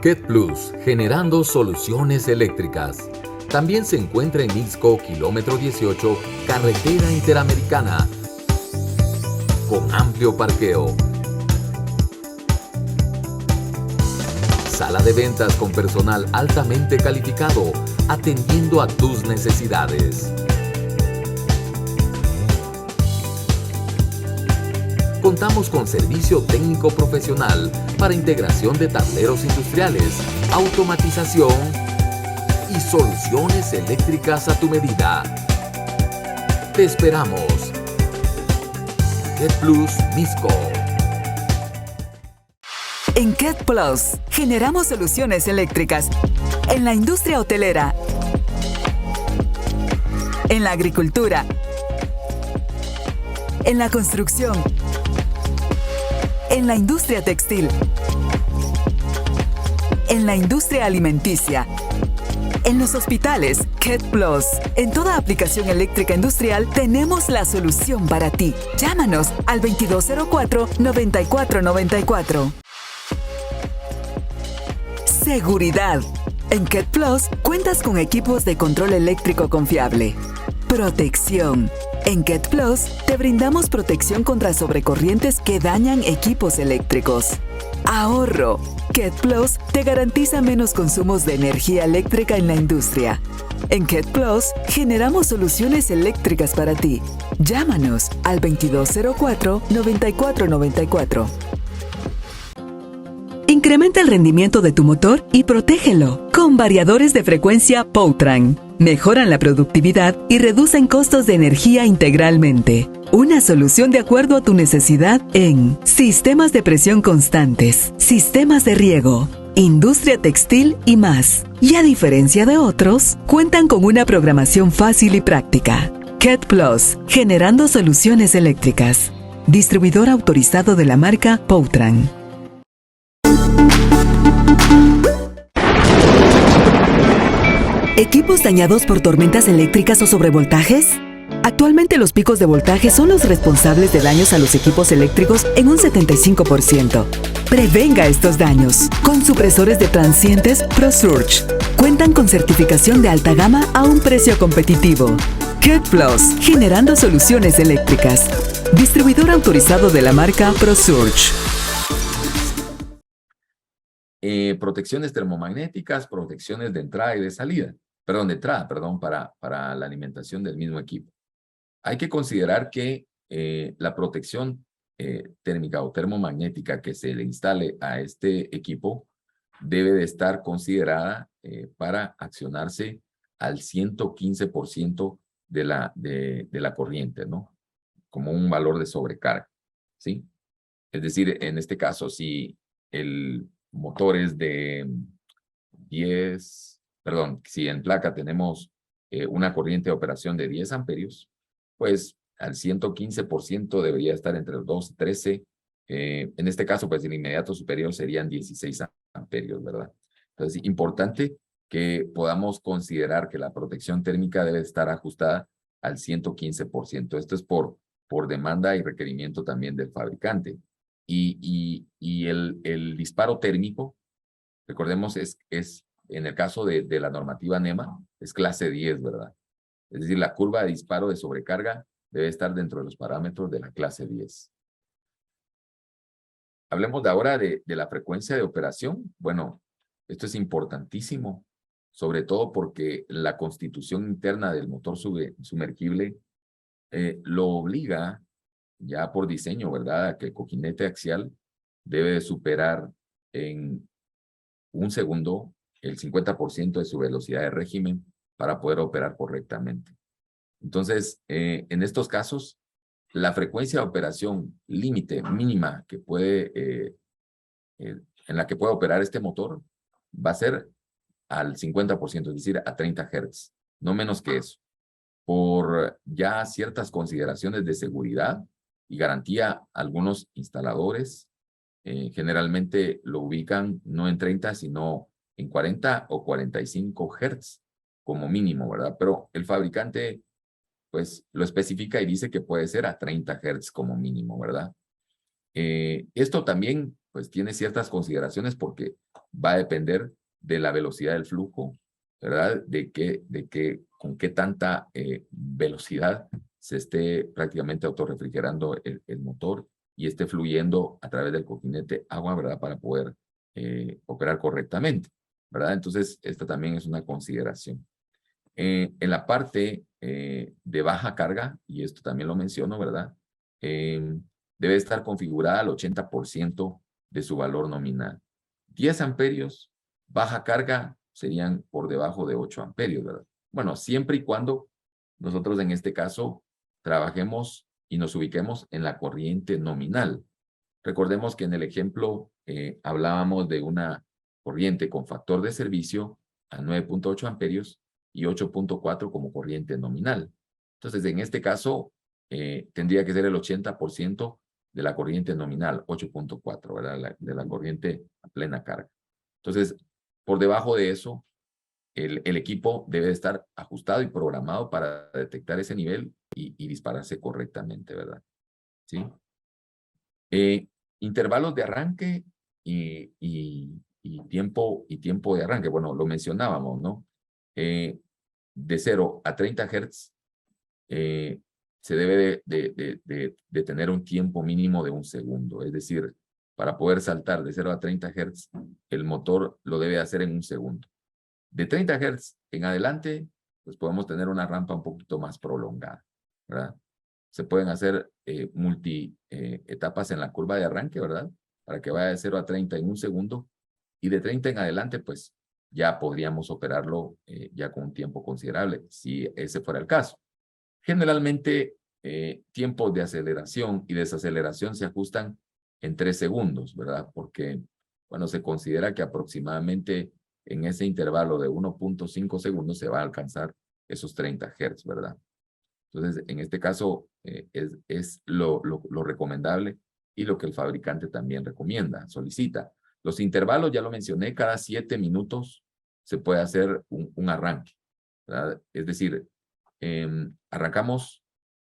KET Plus, generando soluciones eléctricas. También se encuentra en Mixco, kilómetro 18, carretera interamericana, con amplio parqueo. Sala de ventas con personal altamente calificado, atendiendo a tus necesidades. Contamos con servicio técnico profesional para integración de tableros industriales, automatización y soluciones eléctricas a tu medida. Te esperamos. KET Plus Mixco. En KET Plus, generamos soluciones eléctricas en la industria hotelera, en la agricultura, en la construcción, en la industria textil, en la industria alimenticia, en los hospitales. KET Plus. En toda aplicación eléctrica industrial tenemos la solución para ti. Llámanos al 2204-9494. Seguridad. En KET Plus cuentas con equipos de control eléctrico confiable. Protección. En KET Plus te brindamos protección contra sobrecorrientes que dañan equipos eléctricos. Ahorro. KET Plus te garantiza menos consumos de energía eléctrica en la industria. En KET Plus generamos soluciones eléctricas para ti. Llámanos al 2204-9494. Incrementa el rendimiento de tu motor y protégelo con variadores de frecuencia Powtran. Mejoran la productividad y reducen costos de energía integralmente. Una solución de acuerdo a tu necesidad en sistemas de presión constantes, sistemas de riego, industria textil y más. Y a diferencia de otros, cuentan con una programación fácil y práctica. KET Plus, generando soluciones eléctricas. Distribuidor autorizado de la marca Powtran. ¿Equipos dañados por tormentas eléctricas o sobrevoltajes? Actualmente los picos de voltaje son los responsables de daños a los equipos eléctricos en un 75%. Prevenga estos daños con supresores de transientes ProSurge. Cuentan con certificación de alta gama a un precio competitivo. KET Plus, generando soluciones eléctricas. Distribuidor autorizado de la marca ProSurge. Protecciones termomagnéticas, protecciones de entrada y de salida. De entrada, para la alimentación del mismo equipo. Hay que considerar que la protección térmica o termomagnética que se le instale a este equipo debe de estar considerada para accionarse al 115% de la corriente, ¿no? Como un valor de sobrecarga, ¿sí? Es decir, en este caso, si el motor es de 10... si en placa tenemos una corriente de operación de 10 amperios, pues al 115% debería estar entre los 2 y 13. En este caso, pues el inmediato superior serían 16 amperios, ¿verdad? Entonces, importante que podamos considerar que la protección térmica debe estar ajustada al 115%. Esto es por demanda y requerimiento también del fabricante. Y el disparo térmico, recordemos, es en el caso de la normativa NEMA, es clase 10, ¿verdad? Es decir, la curva de disparo de sobrecarga debe estar dentro de los parámetros de la clase 10. Hablemos de ahora de la frecuencia de operación. Bueno, esto es importantísimo, sobre todo porque la constitución interna del motor sumergible lo obliga ya por diseño, ¿verdad?, a que el cojinete axial debe de superar en un segundo el 50% de su velocidad de régimen para poder operar correctamente. Entonces, en estos casos, la frecuencia de operación límite mínima que en la que puede operar este motor va a ser al 50%, es decir, a 30 Hz, no menos que eso, por ya ciertas consideraciones de seguridad y garantía. Algunos instaladores generalmente lo ubican no en 30, sino en 40 o 45 Hz como mínimo, ¿verdad? Pero el fabricante, pues, lo especifica y dice que puede ser a 30 Hz como mínimo, ¿verdad? Esto también pues tiene ciertas consideraciones porque va a depender de la velocidad del flujo, ¿verdad? Con qué tanta velocidad se esté prácticamente autorrefrigerando el motor y esté fluyendo a través del cojinete agua, ¿verdad? Para poder operar correctamente, ¿verdad? Entonces, esta también es una consideración. En la parte de baja carga, y esto también lo menciono, ¿verdad? Debe estar configurada al 80% de su valor nominal. 10 amperios, baja carga, serían por debajo de 8 amperios, ¿verdad? Bueno, siempre y cuando nosotros en este caso trabajemos y nos ubiquemos en la corriente nominal. Recordemos que en el ejemplo hablábamos de una corriente con factor de servicio a 9.8 amperios y 8.4 como corriente nominal. Entonces, en este caso, tendría que ser el 80% de la corriente nominal, 8.4, ¿verdad? De la corriente a plena carga. Entonces, por debajo de eso, el equipo debe estar ajustado y programado para detectar ese nivel y dispararse correctamente, ¿verdad? ¿Sí? Intervalos de arranque y tiempo de arranque. Bueno, lo mencionábamos, ¿no? De 0 a 30 Hz se debe de tener un tiempo mínimo de 1 segundo. Es decir, para poder saltar de 0 a 30 Hz, el motor lo debe hacer en 1 segundo. De 30 Hz en adelante, pues podemos tener una rampa un poquito más prolongada, ¿verdad? Se pueden hacer etapas en la curva de arranque, ¿verdad? Para que vaya de 0 a 30 en 1 segundo. Y de 30 en adelante, pues ya podríamos operarlo ya con un tiempo considerable, si ese fuera el caso. Generalmente, tiempos de aceleración y desaceleración se ajustan en 3 segundos, ¿verdad? Porque, bueno, se considera que aproximadamente en ese intervalo de 1.5 segundos se va a alcanzar esos 30 Hz, ¿verdad? Entonces, en este caso, es lo recomendable y lo que el fabricante también recomienda, solicita. Los intervalos, ya lo mencioné, cada 7 minutos se puede hacer un arranque, ¿verdad? Es decir, arrancamos,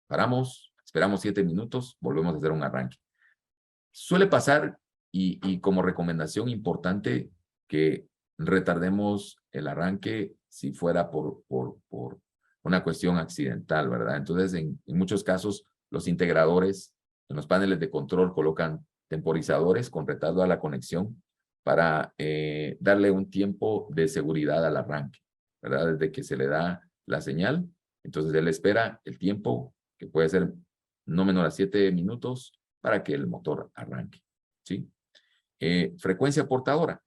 paramos, esperamos 7 minutos, volvemos a hacer un arranque. Suele pasar, y como recomendación importante, que retardemos el arranque si fuera por una cuestión accidental, ¿verdad? Entonces, en muchos casos, los integradores en los paneles de control colocan temporizadores con retardo a la conexión para darle un tiempo de seguridad al arranque, ¿verdad? Desde que se le da la señal, entonces él espera el tiempo, que puede ser no menor a 7 minutos, para que el motor arranque, ¿sí? Frecuencia portadora.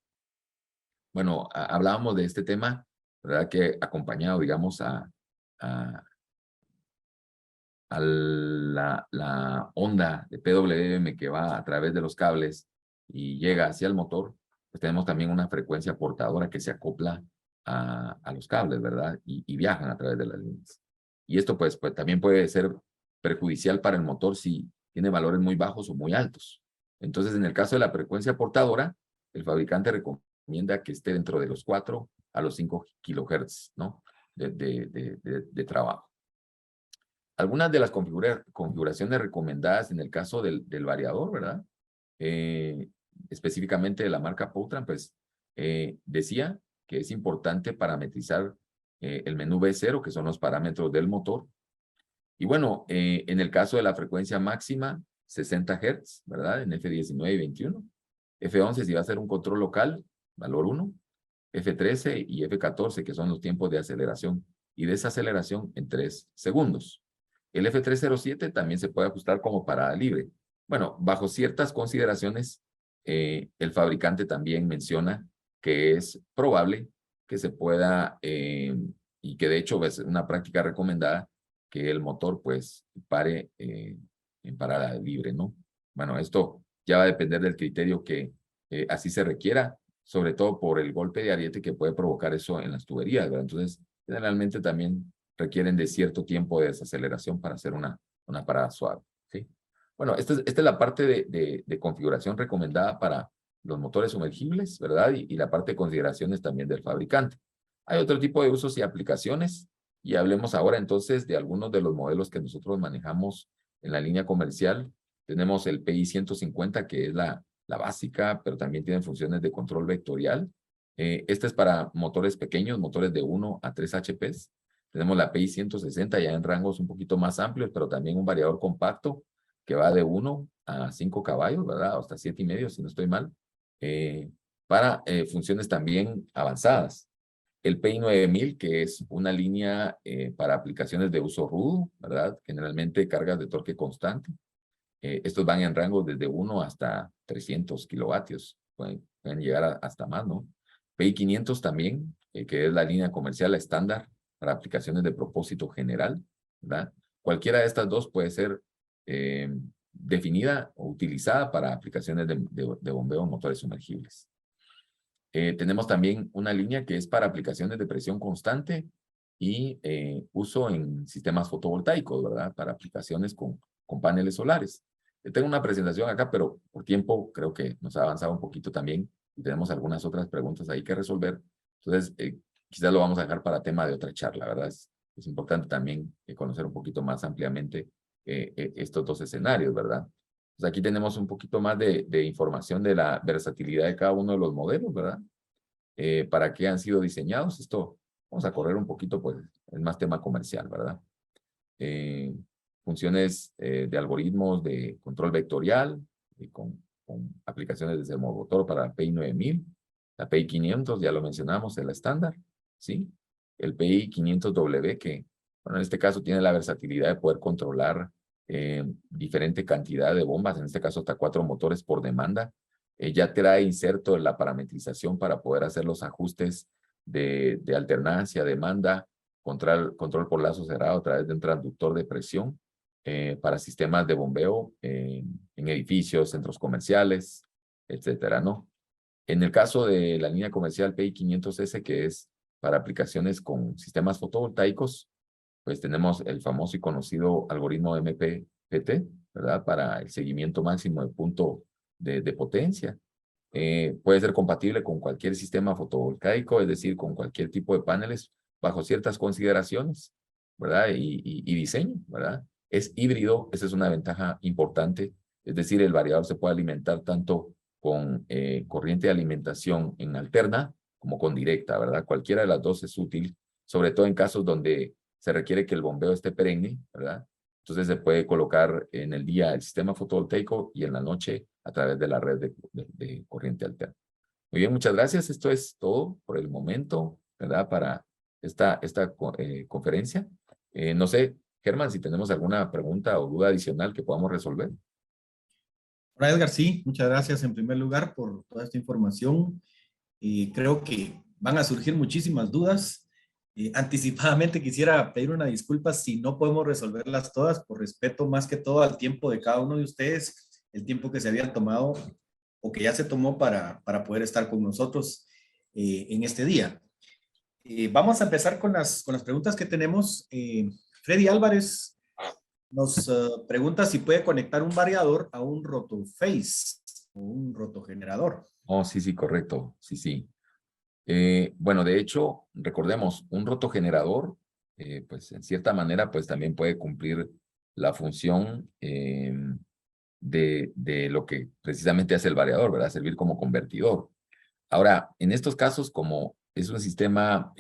Bueno, hablábamos de este tema, ¿verdad? Que acompañado, digamos, a la onda de PWM que va a través de los cables y llega hacia el motor, pues tenemos también una frecuencia portadora que se acopla a los cables, ¿verdad? Y viajan a través de las líneas. Y esto pues también puede ser perjudicial para el motor si tiene valores muy bajos o muy altos. Entonces, en el caso de la frecuencia portadora, el fabricante recomienda que esté dentro de los 4 a los 5 kilohertz, ¿no? De trabajo. Algunas de las configuraciones recomendadas en el caso del variador, ¿verdad? Específicamente de la marca Powtran, pues decía que es importante parametrizar el menú B0, que son los parámetros del motor. Y bueno, en el caso de la frecuencia máxima, 60 Hz, ¿verdad? En F19 y 21. F11 si va a ser un control local, valor 1. F13 y F14, que son los tiempos de aceleración y desaceleración en 3 segundos. El F307 también se puede ajustar como parada libre. Bueno, bajo ciertas consideraciones, el fabricante también menciona que es probable que se pueda, y que de hecho es una práctica recomendada, que el motor pues pare en parada libre, ¿no? Bueno, esto ya va a depender del criterio que así se requiera, sobre todo por el golpe de ariete que puede provocar eso en las tuberías, ¿verdad? Entonces, generalmente también requieren de cierto tiempo de desaceleración para hacer una parada suave, ¿sí? Bueno, esta es la parte de configuración recomendada para los motores sumergibles, ¿verdad? Y la parte de consideraciones también del fabricante. Hay otro tipo de usos y aplicaciones, y hablemos ahora entonces de algunos de los modelos que nosotros manejamos en la línea comercial. Tenemos el PI 150, que es la la básica, pero también tienen funciones de control vectorial. Esta es para motores pequeños, motores de 1 a 3 HPs. Tenemos la PI 160 ya en rangos un poquito más amplios, pero también un variador compacto que va de 1 a 5 caballos, ¿verdad? Hasta 7,5, si no estoy mal, para funciones también avanzadas. El PI 9000, que es una línea para aplicaciones de uso rudo, ¿verdad? Generalmente cargas de torque constante. Estos van en rango desde 1 hasta 300 kilovatios. Pueden llegar hasta más, ¿no? PI 500 también, que es la línea comercial estándar para aplicaciones de propósito general, ¿verdad? Cualquiera de estas dos puede ser definida o utilizada para aplicaciones de bombeo en motores sumergibles. Tenemos también una línea que es para aplicaciones de presión constante y uso en sistemas fotovoltaicos, ¿verdad? Para aplicaciones con paneles solares. Tengo una presentación acá, pero por tiempo creo que nos ha avanzado un poquito también y tenemos algunas otras preguntas ahí que resolver. Entonces, quizás lo vamos a dejar para tema de otra charla, ¿verdad? Es importante también conocer un poquito más ampliamente estos dos escenarios, ¿verdad? Pues aquí tenemos un poquito más de información de la versatilidad de cada uno de los modelos, ¿verdad? Para qué han sido diseñados. Esto vamos a correr un poquito, pues es más tema comercial, ¿verdad? Funciones de algoritmos de control vectorial con aplicaciones de servomotor para la PI 9000. La PI 500, ya lo mencionamos, es la estándar, ¿sí? El PI 500W, que, bueno, en este caso tiene la versatilidad de poder controlar diferente cantidad de bombas, en este caso hasta 4 motores por demanda. Ya trae inserto la parametrización para poder hacer los ajustes de alternancia, demanda, control por lazo cerrado a través de un transductor de presión para sistemas de bombeo en edificios, centros comerciales, etcétera, ¿no? En el caso de la línea comercial PI 500S, que es para aplicaciones con sistemas fotovoltaicos, pues tenemos el famoso y conocido algoritmo MPPT, ¿verdad? Para el seguimiento máximo de punto de potencia. Puede ser compatible con cualquier sistema fotovoltaico, es decir, con cualquier tipo de paneles, bajo ciertas consideraciones, ¿verdad? Y diseño, ¿verdad? Es híbrido, esa es una ventaja importante, es decir, el variador se puede alimentar tanto con corriente de alimentación en alterna como con directa, ¿verdad? Cualquiera de las dos es útil, sobre todo en casos donde se requiere que el bombeo esté perenne, ¿verdad? Entonces se puede colocar en el día el sistema fotovoltaico y en la noche a través de la red de corriente alterna. Muy bien, muchas gracias. Esto es todo por el momento, ¿verdad? Para esta conferencia. No sé, Germán, si tenemos alguna pregunta o duda adicional que podamos resolver. Hola Edgar, sí, muchas gracias en primer lugar por toda esta información. Creo que van a surgir muchísimas dudas. Anticipadamente quisiera pedir una disculpa si no podemos resolverlas todas, por respeto más que todo al tiempo de cada uno de ustedes, el tiempo que se habían tomado o que ya se tomó para poder estar con nosotros en este día. Vamos a empezar con las preguntas que tenemos. Freddy Álvarez nos pregunta si puede conectar un variador a un rotophase o un rotogenerador. Oh, sí, sí, correcto. Sí, sí. Bueno, de hecho, recordemos, un rotogenerador, pues en cierta manera, pues también puede cumplir la función de lo que precisamente hace el variador, ¿verdad? Servir como convertidor. Ahora, en estos casos, como es un sistema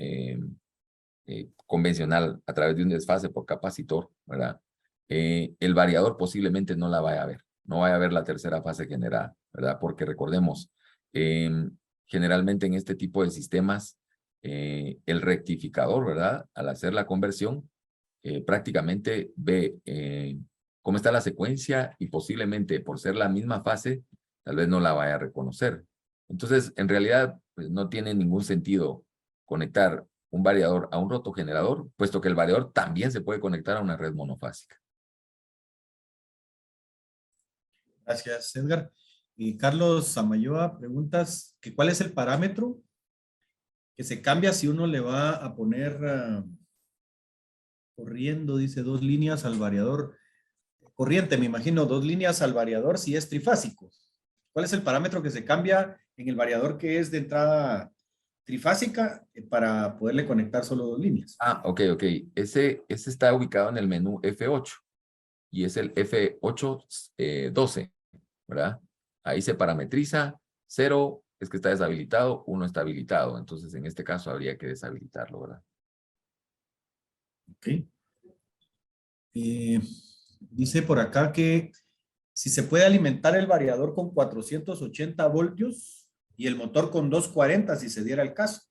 convencional a través de un desfase por capacitor, ¿verdad? El variador posiblemente no la vaya a ver, no vaya a ver la tercera fase generada, ¿verdad? Porque recordemos, generalmente en este tipo de sistemas, el rectificador, ¿verdad? Al hacer la conversión, prácticamente ve cómo está la secuencia y posiblemente por ser la misma fase, tal vez no la vaya a reconocer. Entonces, en realidad, pues, no tiene ningún sentido conectar un variador a un rotogenerador, puesto que el variador también se puede conectar a una red monofásica. Gracias, Edgar. Y Carlos Samayoa preguntas que cuál es el parámetro que se cambia si uno le va a poner corriendo, dice 2 líneas al variador. Corriente, me imagino, 2 líneas al variador si es trifásico. ¿Cuál es el parámetro que se cambia en el variador que es de entrada trifásica para poderle conectar solo 2 líneas? Ah, ok. Ese está ubicado en el menú F8 y es el F812, ¿verdad? Ahí se parametriza, 0 es que está deshabilitado, 1 está habilitado. Entonces, en este caso habría que deshabilitarlo, ¿verdad? Ok. Dice por acá que si se puede alimentar el variador con 480 voltios y el motor con 240 si se diera el caso.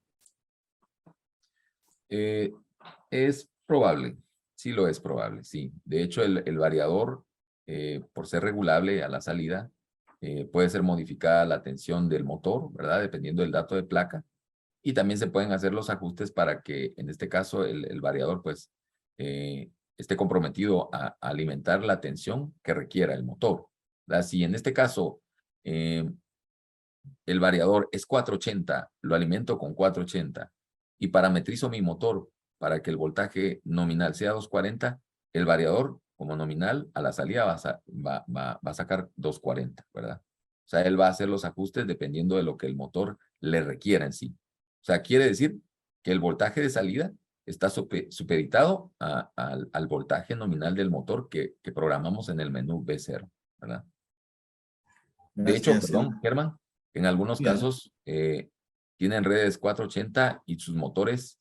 Es probable, sí lo es probable, sí. De hecho, el variador, por ser regulable a la salida, puede ser modificada la tensión del motor, ¿verdad? Dependiendo del dato de placa. Y también se pueden hacer los ajustes para que, en este caso, el variador, pues, esté comprometido a alimentar la tensión que requiera el motor, ¿verdad? Si en este caso el variador es 480, lo alimento con 480 y parametrizo mi motor para que el voltaje nominal sea 240, el variador como nominal a la salida va a sacar 240, ¿verdad? O sea, él va a hacer los ajustes dependiendo de lo que el motor le requiera en sí. O sea, quiere decir que el voltaje de salida está supeditado al voltaje nominal del motor que programamos en el menú B0, ¿verdad? De hecho, Gracias, perdón, Edgar. Germán, en algunos Sí, adelante. casos tienen redes 480 y sus motores,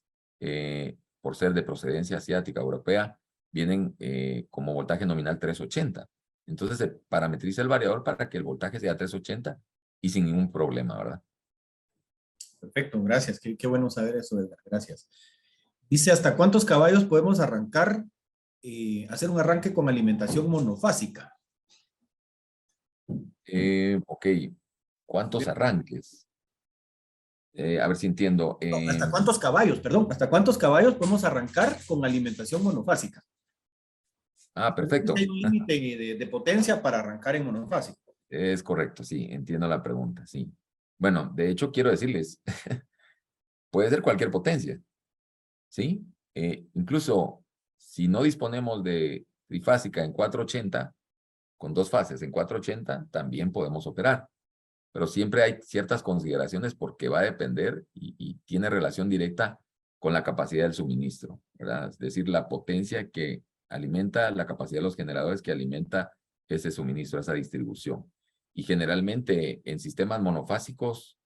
por ser de procedencia asiática, europea, vienen como voltaje nominal 380. Entonces se parametriza el variador para que el voltaje sea 380 y sin ningún problema, ¿verdad? Perfecto, gracias. Qué bueno saber eso, Edgar. Gracias. Dice, ¿hasta cuántos caballos podemos arrancar, hacer un arranque con alimentación monofásica? Ok, ¿cuántos arranques? A ver si entiendo. No, ¿hasta cuántos caballos? Perdón, ¿hasta cuántos caballos podemos arrancar con alimentación monofásica? Perfecto. Hay un límite de potencia para arrancar en monofásico. Es correcto, sí, entiendo la pregunta, sí. Bueno, de hecho quiero decirles, puede ser cualquier potencia, ¿sí? Incluso si no disponemos de trifásica en 480, con 2 fases en 480, también podemos operar. Pero siempre hay ciertas consideraciones porque va a depender y tiene relación directa con la capacidad del suministro, ¿verdad? Es decir, la potencia que alimenta, la capacidad de los generadores que alimenta ese suministro, esa distribución. Y generalmente en sistemas monofásicos,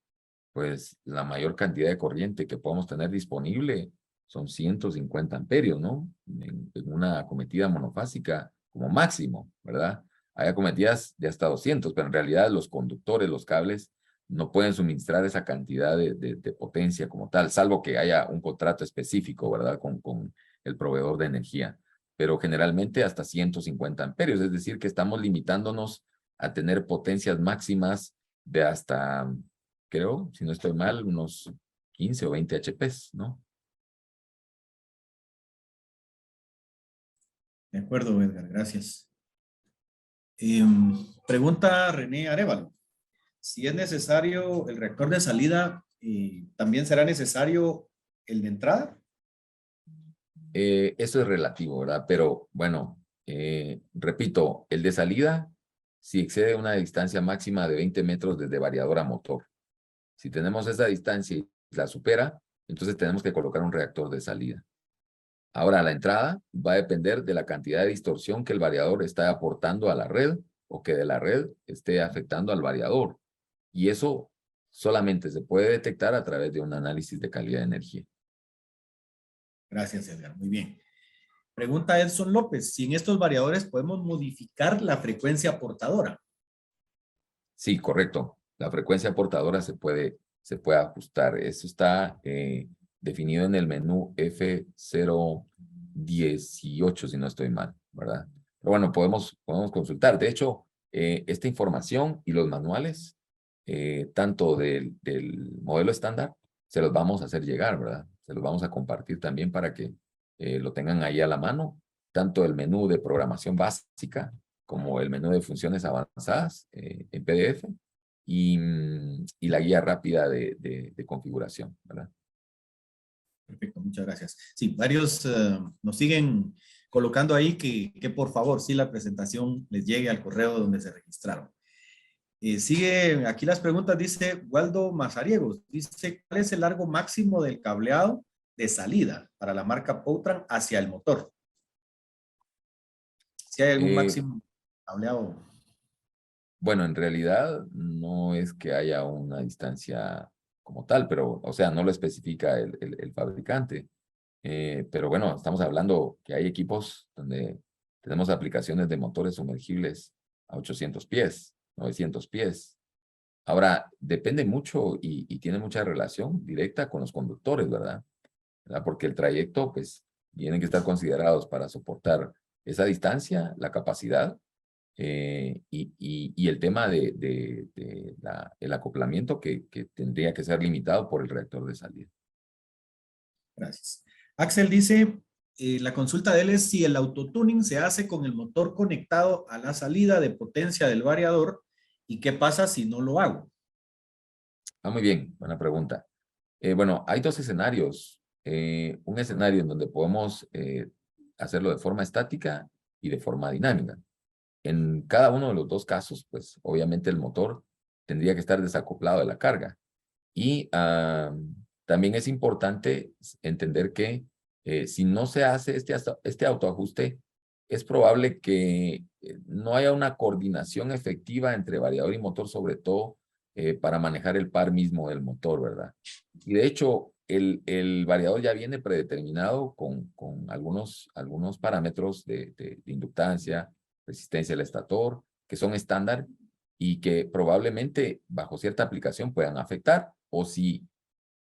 pues la mayor cantidad de corriente que podemos tener disponible son 150 amperios, ¿no? En una acometida monofásica como máximo, ¿verdad? Hay acometidas de hasta 200, pero en realidad los conductores, los cables, no pueden suministrar esa cantidad de potencia como tal, salvo que haya un contrato específico, ¿verdad? Con el proveedor de energía. Pero generalmente hasta 150 amperios, es decir, que estamos limitándonos a tener potencias máximas de hasta, creo, si no estoy mal, unos 15 o 20 HPs, ¿no? De acuerdo, Edgar, gracias. Pregunta René Arevalo. Si es necesario el reactor de salida, ¿también será necesario el de entrada? Eso es relativo, ¿verdad? Pero bueno, repito, el de salida, si excede una distancia máxima de 20 metros desde variador a motor. Si tenemos esa distancia y la supera, entonces tenemos que colocar un reactor de salida. Ahora, la entrada va a depender de la cantidad de distorsión que el variador está aportando a la red o que de la red esté afectando al variador. Y eso solamente se puede detectar a través de un análisis de calidad de energía. Gracias, Edgar. Muy bien. Pregunta Edson López. Si en estos variadores podemos modificar la frecuencia portadora. Sí, correcto. La frecuencia portadora se puede ajustar. Eso está definido en el menú F018, si no estoy mal, ¿verdad? Pero bueno, podemos consultar. De hecho, esta información y los manuales, tanto del modelo estándar, se los vamos a hacer llegar, ¿verdad? Se los vamos a compartir también para que lo tengan ahí a la mano. Tanto el menú de programación básica como el menú de funciones avanzadas en PDF y la guía rápida de configuración, ¿verdad? Perfecto, muchas gracias. Sí, varios nos siguen colocando ahí que por favor, sí, la presentación les llegue al correo donde se registraron. Sigue aquí las preguntas, dice Waldo Mazariegos, dice, ¿cuál es el largo máximo del cableado de salida para la marca Powtran hacia el motor? Si hay algún máximo cableado. Bueno, en realidad no es que haya una distancia como tal, pero, o sea, no lo especifica el fabricante. Pero bueno, estamos hablando que hay equipos donde tenemos aplicaciones de motores sumergibles a 800 pies, 900 pies. Ahora, depende mucho y tiene mucha relación directa con los conductores, ¿verdad? Porque el trayecto, pues, tienen que estar considerados para soportar esa distancia, la capacidad y el tema el acoplamiento que tendría que ser limitado por el reactor de salida. Gracias. Axel dice, la consulta de él es si el autotuning se hace con el motor conectado a la salida de potencia del variador y qué pasa si no lo hago. Muy bien, buena pregunta. Bueno, hay dos escenarios. Un escenario en donde podemos hacerlo de forma estática y de forma dinámica. En cada uno de los dos casos, pues obviamente el motor tendría que estar desacoplado de la carga. Y también es importante entender que si no se hace este autoajuste, es probable que no haya una coordinación efectiva entre variador y motor, sobre todo para manejar el par mismo del motor, ¿verdad? Y de hecho, el variador ya viene predeterminado con algunos parámetros de inductancia, resistencia al estator, que son estándar y que probablemente bajo cierta aplicación puedan afectar, o si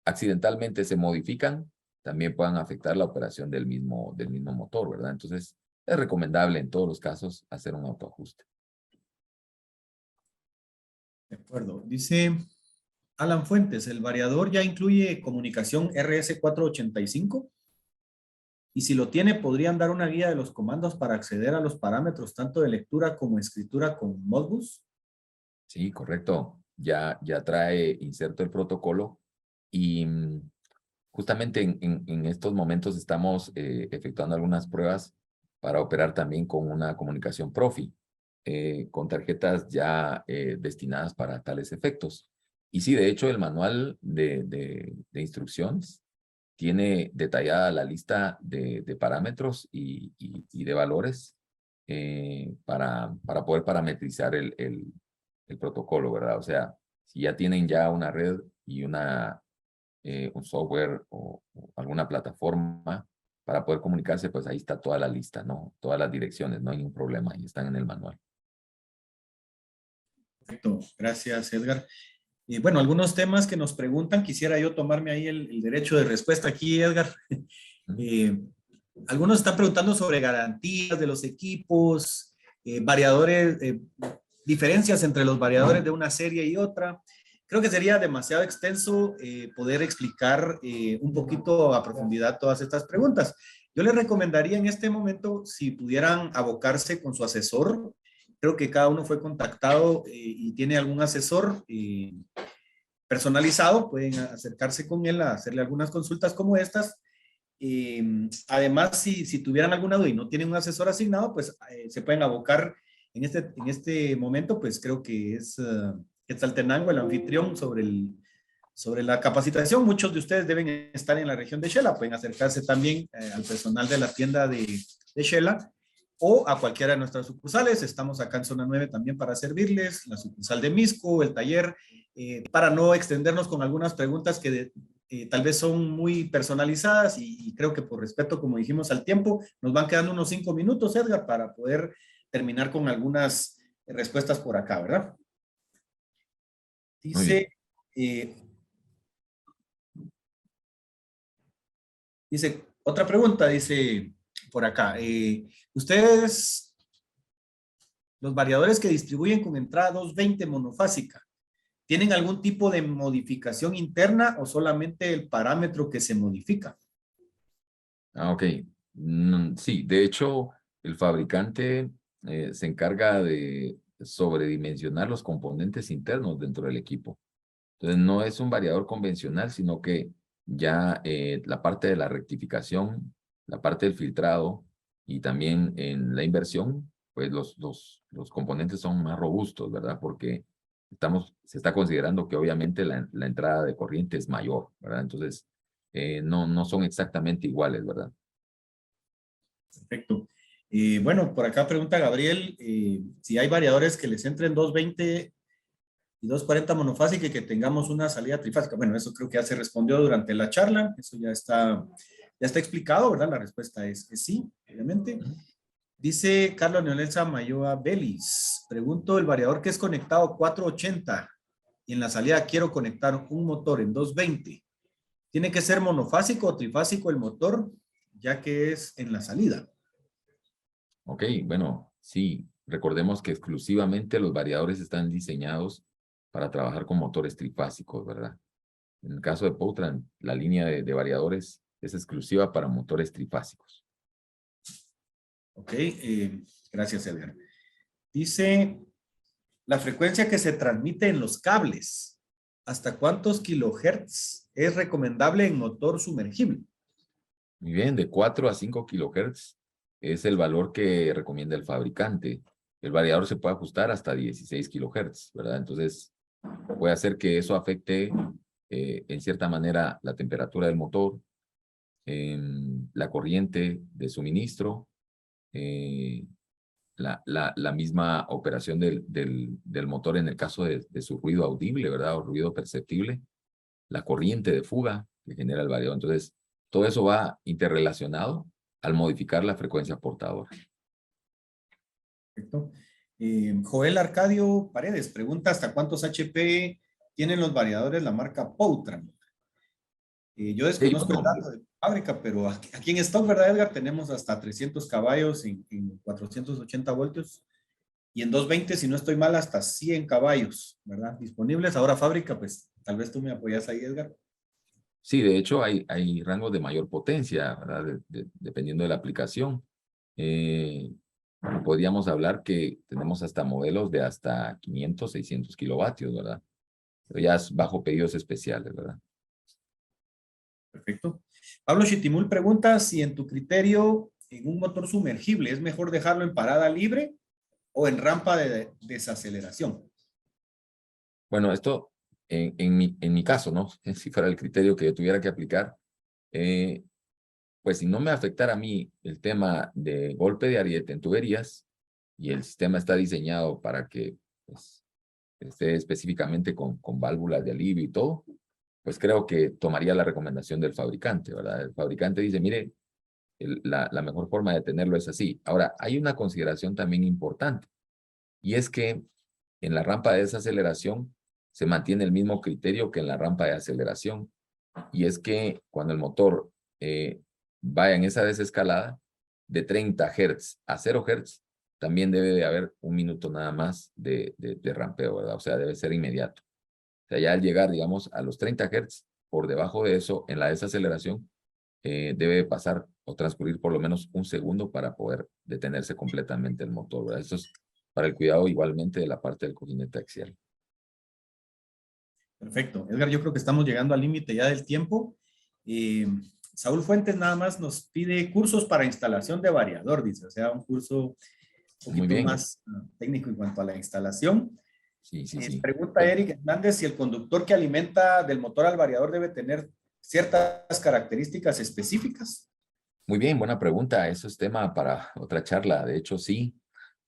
accidentalmente se modifican, también puedan afectar la operación del mismo motor, ¿verdad? Entonces, es recomendable en todos los casos hacer un autoajuste. De acuerdo. Dice Alan Fuentes, ¿el variador ya incluye comunicación RS485? Y si lo tiene, ¿podrían dar una guía de los comandos para acceder a los parámetros tanto de lectura como escritura con Modbus? Sí, correcto. Ya trae inserto el protocolo y justamente en estos momentos estamos efectuando algunas pruebas para operar también con una comunicación Profi, con tarjetas ya destinadas para tales efectos. Y sí, de hecho, el manual de instrucciones tiene detallada la lista de parámetros y de valores para poder parametrizar el protocolo, ¿verdad? O sea, si ya tienen ya una red y un software o alguna plataforma para poder comunicarse, pues ahí está toda la lista, ¿no? Todas las direcciones, no hay ningún problema, ahí están en el manual. Perfecto, gracias Edgar. Y bueno, algunos temas que nos preguntan, quisiera yo tomarme ahí el derecho de respuesta aquí, Edgar. Algunos están preguntando sobre garantías de los equipos, variadores, diferencias entre los variadores de una serie y otra. Creo que sería demasiado extenso poder explicar un poquito a profundidad todas estas preguntas. Yo les recomendaría en este momento, si pudieran abocarse con su asesor. Creo que cada uno fue contactado y tiene algún asesor personalizado. Pueden acercarse con él a hacerle algunas consultas como estas. Además, si tuvieran alguna duda y no tienen un asesor asignado, pues se pueden abocar en este momento, pues creo que es Quetzaltenango, el anfitrión sobre la capacitación. Muchos de ustedes deben estar en la región de Xela, pueden acercarse también al personal de la tienda de Xela o a cualquiera de nuestras sucursales. Estamos acá en Zona 9 también para servirles, la sucursal de Misco, el taller, para no extendernos con algunas preguntas que tal vez son muy personalizadas y creo que por respeto, como dijimos, al tiempo, nos van quedando unos 5 minutos, Edgar, para poder terminar con algunas respuestas por acá, ¿verdad? Dice, otra pregunta, dice por acá, ustedes, los variadores que distribuyen con entrada 220 monofásica, ¿tienen algún tipo de modificación interna o solamente el parámetro que se modifica? Ok. Sí, de hecho, el fabricante se encarga de sobredimensionar los componentes internos dentro del equipo. Entonces, no es un variador convencional, sino que ya la parte de la rectificación, la parte del filtrado y también en la inversión, pues los componentes son más robustos, ¿verdad? Porque se está considerando que obviamente la entrada de corriente es mayor, ¿verdad? Entonces, no son exactamente iguales, ¿verdad? Perfecto. Bueno, por acá pregunta Gabriel si hay variadores que les entren 220 y 240 monofásica y que tengamos una salida trifásica. Bueno, eso creo que ya se respondió durante la charla. Eso ya está explicado, ¿verdad? La respuesta es sí, obviamente. Dice Carlos Leonel Samayoa Belis. Pregunto, el variador que es conectado 480 y en la salida quiero conectar un motor en 220. ¿Tiene que ser monofásico o trifásico el motor, ya que es en la salida? Ok, bueno, sí. Recordemos que exclusivamente los variadores están diseñados para trabajar con motores trifásicos, ¿verdad? En el caso de Powtran, la línea de variadores es exclusiva para motores trifásicos. Ok, gracias, Edgar. Dice, la frecuencia que se transmite en los cables, ¿hasta cuántos kilohertz es recomendable en motor sumergible? Muy bien, de 4 a 5 kilohertz es el valor que recomienda el fabricante. El variador se puede ajustar hasta 16 kilohertz, ¿verdad? Entonces, puede hacer que eso afecte en cierta manera la temperatura del motor, la corriente de suministro, la misma operación del motor en el caso de su ruido audible, ¿verdad? O ruido perceptible, la corriente de fuga que genera el variador. Entonces, todo eso va interrelacionado al modificar la frecuencia portadora. Perfecto. Joel Arcadio Paredes pregunta, ¿hasta cuántos HP tienen los variadores la marca Powtran? Yo desconozco el dato de fábrica, pero aquí en stock, ¿verdad, Edgar? Tenemos hasta 300 caballos en 480 voltios y en 220, si no estoy mal, hasta 100 caballos, ¿verdad? Disponibles. Ahora fábrica, pues tal vez tú me apoyas ahí, Edgar. Sí, de hecho hay rangos de mayor potencia, ¿verdad? Dependiendo de la aplicación. Podríamos hablar que tenemos hasta modelos de hasta 500, 600 kilovatios, ¿verdad? Pero ya es bajo pedidos especiales, ¿verdad? Perfecto. Pablo Chitimul pregunta si en tu criterio en un motor sumergible es mejor dejarlo en parada libre o en rampa de desaceleración. Bueno, esto en mi caso, ¿no? Si fuera el criterio que yo tuviera que aplicar, pues si no me afectara a mí el tema de golpe de ariete en tuberías y el sistema está diseñado para que pues, esté específicamente con válvulas de alivio y todo, pues creo que tomaría la recomendación del fabricante, ¿verdad? El fabricante dice, mire, la mejor forma de tenerlo es así. Ahora, hay una consideración también importante, y es que en la rampa de desaceleración se mantiene el mismo criterio que en la rampa de aceleración, y es que cuando el motor vaya en esa desescalada, de 30 Hz a 0 Hz, también debe de haber un minuto nada más de rampeo, ¿verdad? O sea, debe ser inmediato. O sea, ya al llegar, digamos, a los 30 Hz, por debajo de eso, en la desaceleración, debe pasar o transcurrir por lo menos un segundo para poder detenerse completamente el motor, ¿verdad? Eso es para el cuidado igualmente de la parte del cojinete axial. Perfecto. Edgar, yo creo que estamos llegando al límite ya del tiempo. Saúl Fuentes nada más nos pide cursos para instalación de variador, dice, o sea, un curso un poquito más técnico en cuanto a la instalación. Sí, sí, sí. Pregunta Eric Hernández si el conductor que alimenta del motor al variador debe tener ciertas características específicas. Muy bien, buena pregunta. Eso es tema para otra charla. De hecho, sí.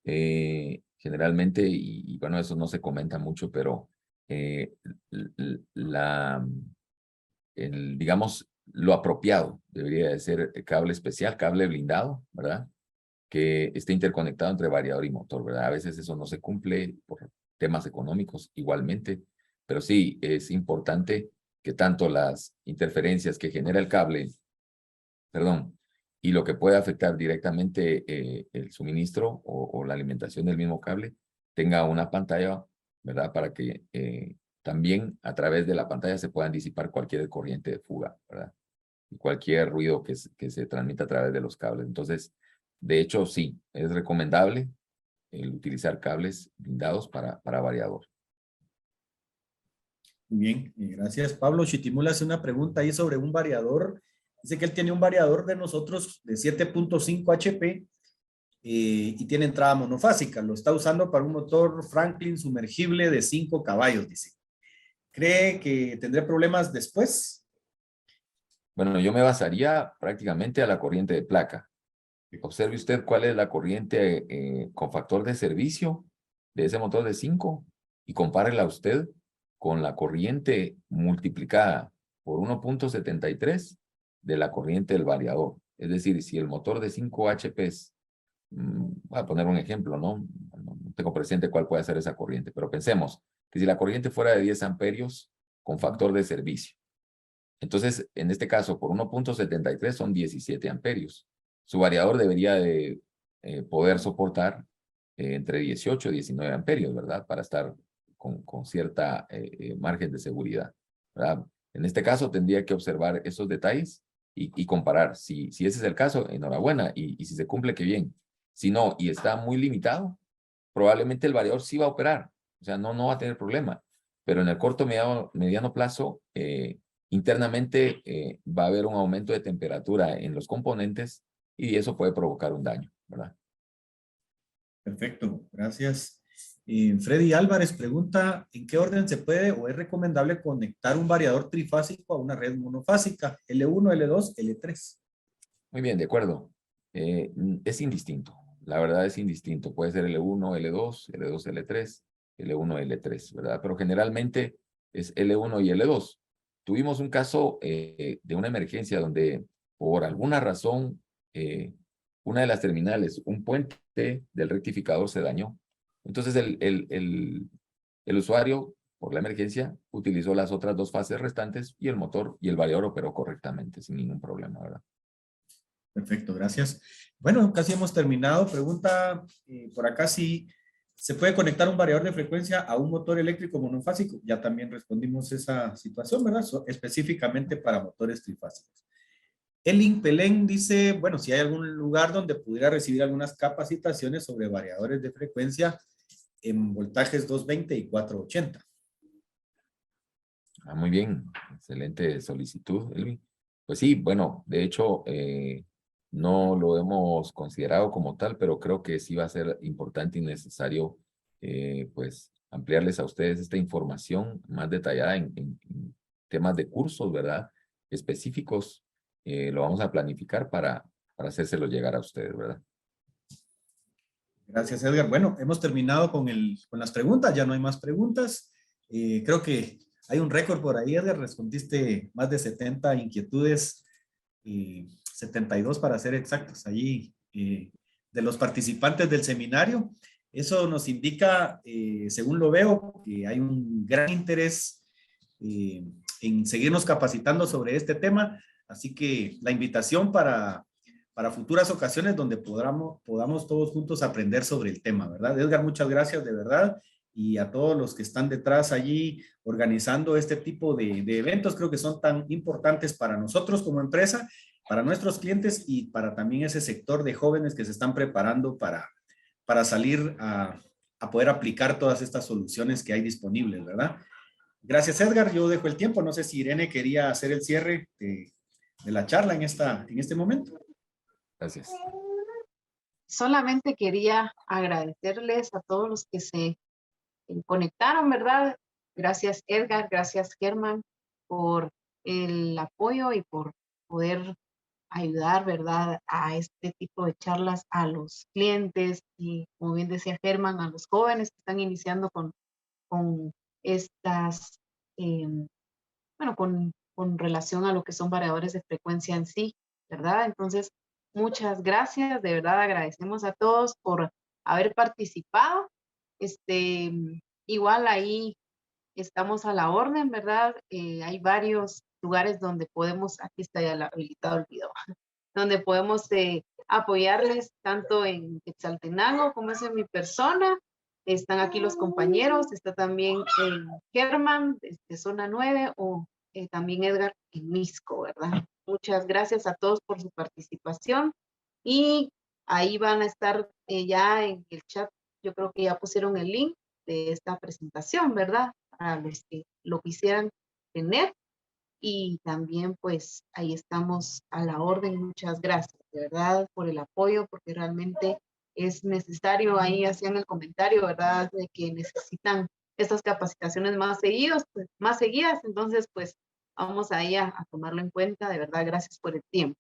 Generalmente, y bueno, eso no se comenta mucho, pero digamos, lo apropiado debería de ser cable especial, cable blindado, ¿verdad? Que esté interconectado entre variador y motor, ¿verdad? A veces eso no se cumple por temas económicos igualmente, pero sí es importante que tanto las interferencias que genera el cable, perdón, y lo que puede afectar directamente el suministro o la alimentación del mismo cable, tenga una pantalla, ¿verdad? Para que también a través de la pantalla se puedan disipar cualquier corriente de fuga, ¿verdad? Y cualquier ruido que se transmita a través de los cables. Entonces, de hecho, sí, es recomendable el utilizar cables blindados para variador. Muy bien, gracias. Pablo Chitimula hace una pregunta ahí sobre un variador. Dice que él tiene un variador de nosotros de 7.5 HP y tiene entrada monofásica. Lo está usando para un motor Franklin sumergible de 5 caballos, dice. ¿Cree que tendré problemas después? Bueno, yo me basaría prácticamente a la corriente de placa. Observe usted cuál es la corriente con factor de servicio de ese motor de 5 y compárela usted con la corriente multiplicada por 1.73 de la corriente del variador. Es decir, si el motor de 5 HP, voy a poner un ejemplo, ¿no? No tengo presente cuál puede ser esa corriente, pero pensemos que si la corriente fuera de 10 amperios con factor de servicio, entonces, en este caso, por 1.73 son 17 amperios. Su variador debería de poder soportar entre 18 y 19 amperios, ¿verdad? Para estar con cierta margen de seguridad, ¿verdad? En este caso, tendría que observar esos detalles y comparar. Si ese es el caso, enhorabuena. Y si se cumple, qué bien. Si no, y está muy limitado, probablemente el variador sí va a operar. O sea, no va a tener problema. Pero en el corto, mediano plazo, internamente va a haber un aumento de temperatura en los componentes y eso puede provocar un daño, ¿verdad? Perfecto, gracias. Freddy Álvarez pregunta, ¿en qué orden se puede o es recomendable conectar un variador trifásico a una red monofásica? L1, L2, L3. Muy bien, de acuerdo. Es indistinto. La verdad es indistinto. Puede ser L1, L2, L2, L3, L1, L3, ¿verdad? Pero generalmente es L1 y L2. Tuvimos un caso de una emergencia donde por alguna razón una de las terminales, un puente del rectificador se dañó. Entonces el usuario, por la emergencia, utilizó las otras dos fases restantes y el motor y el variador operó correctamente, sin ningún problema, ¿verdad? Perfecto, gracias. Bueno, casi hemos terminado. Pregunta por acá si se puede conectar un variador de frecuencia a un motor eléctrico monofásico. Ya también respondimos esa situación, ¿verdad? Específicamente para motores trifásicos. Elin Pelén dice, bueno, si hay algún lugar donde pudiera recibir algunas capacitaciones sobre variadores de frecuencia en voltajes 220 y 480. Muy bien, excelente solicitud, Elvin. Pues sí, bueno, de hecho, no lo hemos considerado como tal, pero creo que sí va a ser importante y necesario, pues, ampliarles a ustedes esta información más detallada en temas de cursos, ¿verdad? Específicos, lo vamos a planificar para hacérselo llegar a ustedes, ¿verdad? Gracias, Edgar. Bueno, hemos terminado con las preguntas, ya no hay más preguntas. Creo que hay un récord por ahí, Edgar, respondiste más de 70 inquietudes, 72 para ser exactos, allí de los participantes del seminario. Eso nos indica, según lo veo, que hay un gran interés en seguirnos capacitando sobre este tema, así que la invitación para futuras ocasiones donde podamos todos juntos aprender sobre el tema, ¿verdad? Edgar, muchas gracias de verdad. Y a todos los que están detrás allí organizando este tipo de eventos, creo que son tan importantes para nosotros como empresa, para nuestros clientes y para también ese sector de jóvenes que se están preparando para salir a poder aplicar todas estas soluciones que hay disponibles, ¿verdad? Gracias, Edgar. Yo dejo el tiempo. No sé si Irene quería hacer el cierre de la charla en este momento. Gracias. Solamente quería agradecerles a todos los que se conectaron, ¿verdad? Gracias, Edgar, gracias, Germán, por el apoyo y por poder ayudar, ¿verdad? A este tipo de charlas a los clientes y, como bien decía Germán, a los jóvenes que están iniciando con estas, bueno, con relación a lo que son variadores de frecuencia en sí, ¿verdad? Entonces, muchas gracias, de verdad agradecemos a todos por haber participado. Igual ahí estamos a la orden, ¿verdad? Hay varios lugares donde podemos, aquí está ya habilitado el video, donde podemos apoyarles tanto en Quetzaltenango como es en mi persona. Están aquí los compañeros, está también Germán de Zona 9 o también Edgar en Misco, ¿verdad? Muchas gracias a todos por su participación y ahí van a estar ya en el chat, yo creo que ya pusieron el link de esta presentación, ¿verdad? Para los que lo quisieran tener. Y también pues ahí estamos a la orden. Muchas gracias, de verdad, por el apoyo, porque realmente es necesario, ahí hacían el comentario, ¿verdad? De que necesitan estas capacitaciones más seguidas, entonces pues vamos ahí a tomarlo en cuenta, de verdad, gracias por el tiempo.